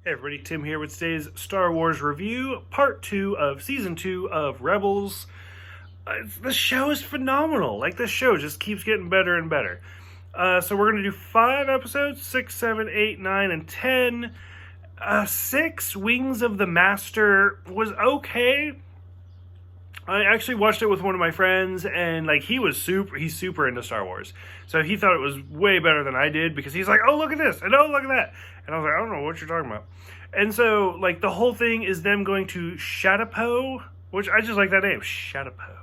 Hey everybody, Tim here with today's Star Wars review, part 2 of season 2 of Rebels. The show is phenomenal. Like, this show just keeps getting better and better. So we're going to do 5 episodes, 6, 7, 8, 9, and 10. 6, Wings of the Master was okay. I actually watched it with one of my friends, and like he's super into Star Wars. So he thought it was way better than I did because he's like, oh, look at this, and oh, look at that. And I was like, I don't know what you're talking about. And so, like, the whole thing is them going to Shadapo, which I just like that name, Shadapo.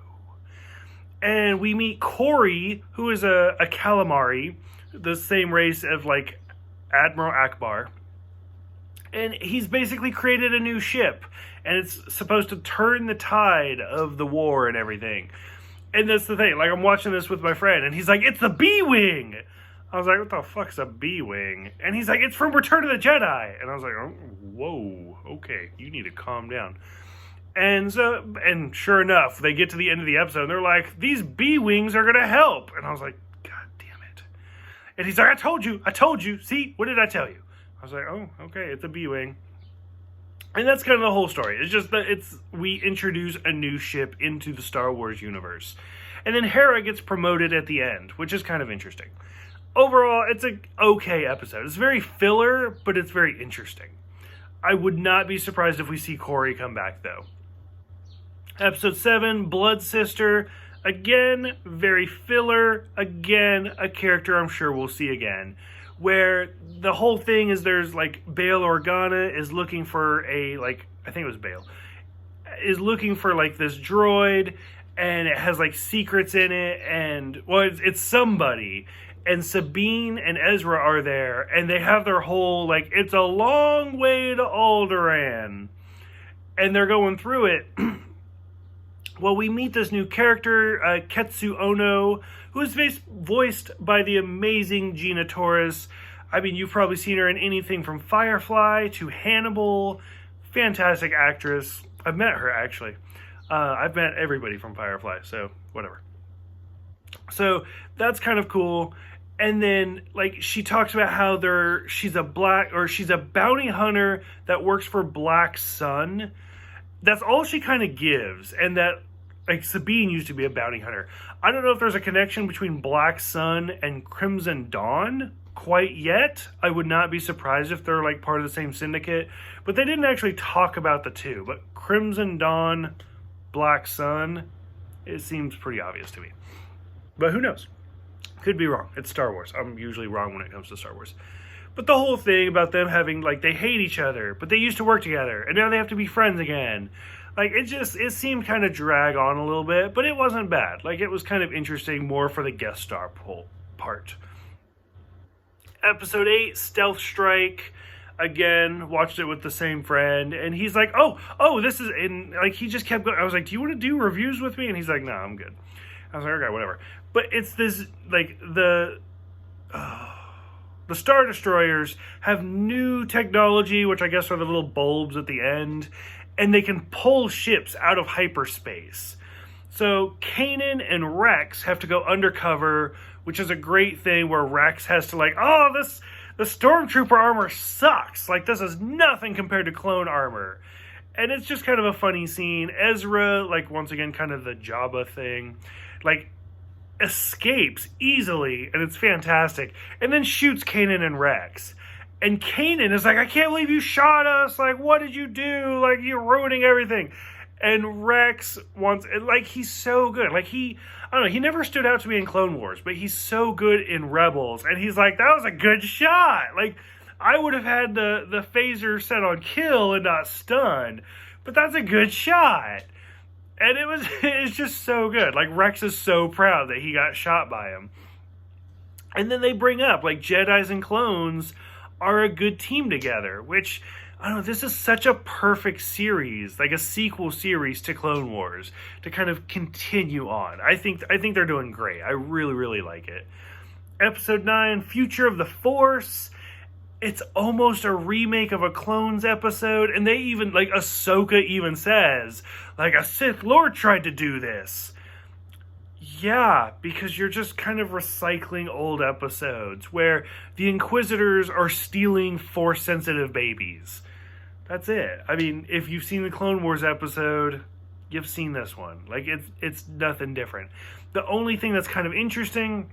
And we meet Corey, who is a calamari, the same race of, like, Admiral Akbar. And he's basically created a new ship, and it's supposed to turn the tide of the war and everything. And that's the thing, like, I'm watching this with my friend, and he's like, it's the B-Wing! I was like, what the fuck's a B-Wing? And he's like, it's from Return of the Jedi! And I was like, oh, whoa, okay, you need to calm down. And so, and sure enough, they get to the end of the episode, and they're like, these B-Wings are gonna help! And I was like, God damn it. And he's like, I told you, see, what did I tell you? I was like, oh, okay, it's a B-Wing. And that's kind of the whole story. It's just that we introduce a new ship into the Star Wars universe. And then Hera gets promoted at the end, which is kind of interesting. Overall, it's an okay episode. It's very filler, but it's very interesting. I would not be surprised if we see Corey come back, though. Episode 7, Blood Sister. Again, very filler. Again, a character I'm sure we'll see again. Where the whole thing is there's, like, Bail Organa is looking for I think it was Bail, is looking for, like, this droid, and it has, like, secrets in it, and, well, it's somebody, and Sabine and Ezra are there, and they have their whole, like, it's a long way to Alderaan, and they're going through it. Well, we meet this new character, Ketsu Ono, who is voiced by the amazing Gina Torres. I mean, you've probably seen her in anything from Firefly to Hannibal. Fantastic actress. I've met her, actually. I've met everybody from Firefly, so whatever. So that's kind of cool. And then, like, she talks about how she's a bounty hunter that works for Black Sun. That's all she kind of gives, and that, like, Sabine used to be a bounty hunter. I don't know if there's a connection between Black Sun and Crimson Dawn quite yet. I would not be surprised if they're, like, part of the same syndicate, but they didn't actually talk about the two. But Crimson Dawn, Black Sun, it seems pretty obvious to me. But who knows? Could be wrong. It's Star Wars. I'm usually wrong when it comes to Star Wars. But the whole thing about them having, like, they hate each other, but they used to work together, and now they have to be friends again. Like, it seemed kind of drag on a little bit, but it wasn't bad. Like, it was kind of interesting more for the guest star part. Episode 8, Stealth Strike. Again, watched it with the same friend, and he's like, oh, this is, and, like, he just kept going. I was like, do you want to do reviews with me? And he's like, no, I'm good. I was like, okay, whatever. But it's this, like, the Star Destroyers have new technology, which I guess are the little bulbs at the end, and they can pull ships out of hyperspace. So Kanan and Rex have to go undercover, which is a great thing where Rex has to, like, the Stormtrooper armor sucks. Like, this is nothing compared to clone armor. And it's just kind of a funny scene. Ezra, like, once again, kind of the Jabba thing, like, escapes easily, and it's fantastic, and then shoots Kanan and Rex. And Kanan is like, I can't believe you shot us, like, what did you do, like, you're ruining everything. And Rex he's so good, like, I don't know, he never stood out to me in Clone Wars, but he's so good in Rebels, and he's like, that was a good shot, like, I would have had the phaser set on kill and not stun, but that's a good shot. And it's just so good. Like, Rex is so proud that he got shot by him. And then they bring up, like, Jedis and clones are a good team together, which, I don't know, this is such a perfect series, like a sequel series to Clone Wars, to kind of continue on. I think they're doing great. I really, really like it. Episode 9, Future of the Force. It's almost a remake of a Clones episode, and they even, like, Ahsoka even says, like, a Sith Lord tried to do this. Yeah, because you're just kind of recycling old episodes where the Inquisitors are stealing Force-sensitive babies. That's it. I mean, if you've seen the Clone Wars episode, you've seen this one. Like, it's nothing different. The only thing that's kind of interesting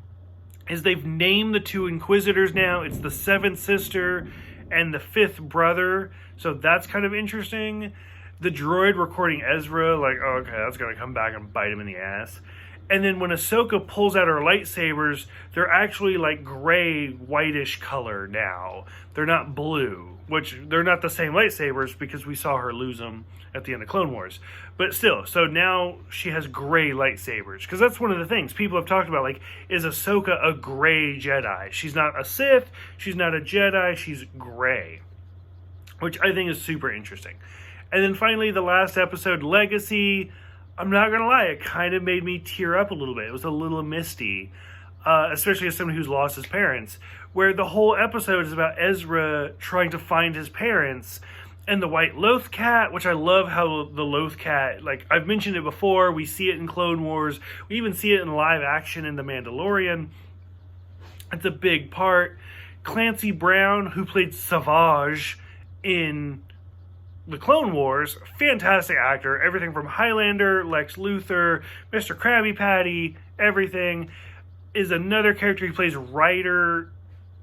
is they've named the two Inquisitors now. It's the seventh sister and the fifth brother. So that's kind of interesting. The droid recording Ezra, like, oh, okay, that's going to come back and bite him in the ass. And then when Ahsoka pulls out her lightsabers, they're actually like gray, whitish color now. They're not blue, which they're not the same lightsabers because we saw her lose them at the end of Clone Wars. But still, so now she has gray lightsabers. Because that's one of the things people have talked about, like, is Ahsoka a gray Jedi? She's not a Sith, she's not a Jedi, she's gray. Which I think is super interesting. And then finally, the last episode, Legacy. I'm not going to lie, it kind of made me tear up a little bit. It was a little misty, especially as somebody who's lost his parents, where the whole episode is about Ezra trying to find his parents and the White Loth Cat, which I love how the Loth Cat, like, I've mentioned it before, we see it in Clone Wars, we even see it in live action in The Mandalorian. It's a big part. Clancy Brown, who played Savage in the Clone Wars, fantastic actor. Everything from Highlander, Lex Luthor, Mr. Krabby Patty, everything. Is another character. He plays Ryder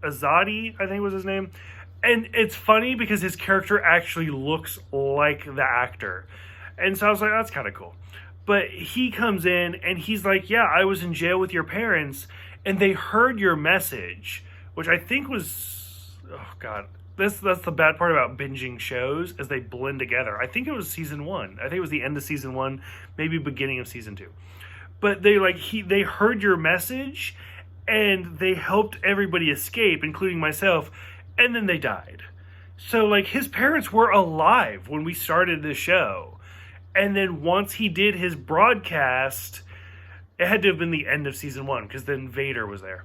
Azadi, I think was his name. And it's funny because his character actually looks like the actor. And so I was like, that's kind of cool. But he comes in and he's like, yeah, I was in jail with your parents and they heard your message, which I think was, oh God, that's the bad part about binging shows, is they blend together. I think it was season 1. I think it was the end of season 1, maybe beginning of season 2. But they heard your message and they helped everybody escape, including myself, and then they died. So like his parents were alive when we started this show. And then once he did his broadcast, it had to have been the end of season 1 because then Vader was there.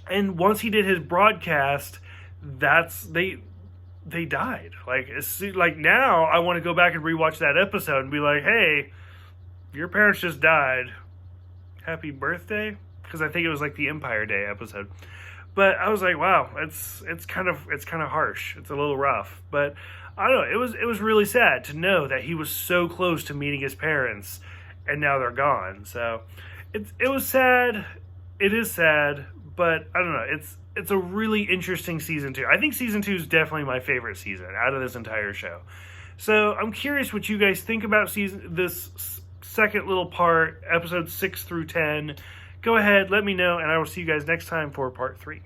And once he did his broadcast, they died. Like now I want to go back and rewatch that episode and be like, hey, your parents just died, happy birthday, because I think it was like the Empire Day episode. But I was like, wow, it's kind of harsh. It's a little rough, but I don't know, it was really sad to know that he was so close to meeting his parents and now they're gone. So it was sad. It is sad, but I don't know, it's a really interesting season 2. I think season 2 is definitely my favorite season out of this entire show. So I'm curious what you guys think about this second little part, episodes 6 through 10. Go ahead, let me know, and I will see you guys next time for part 3.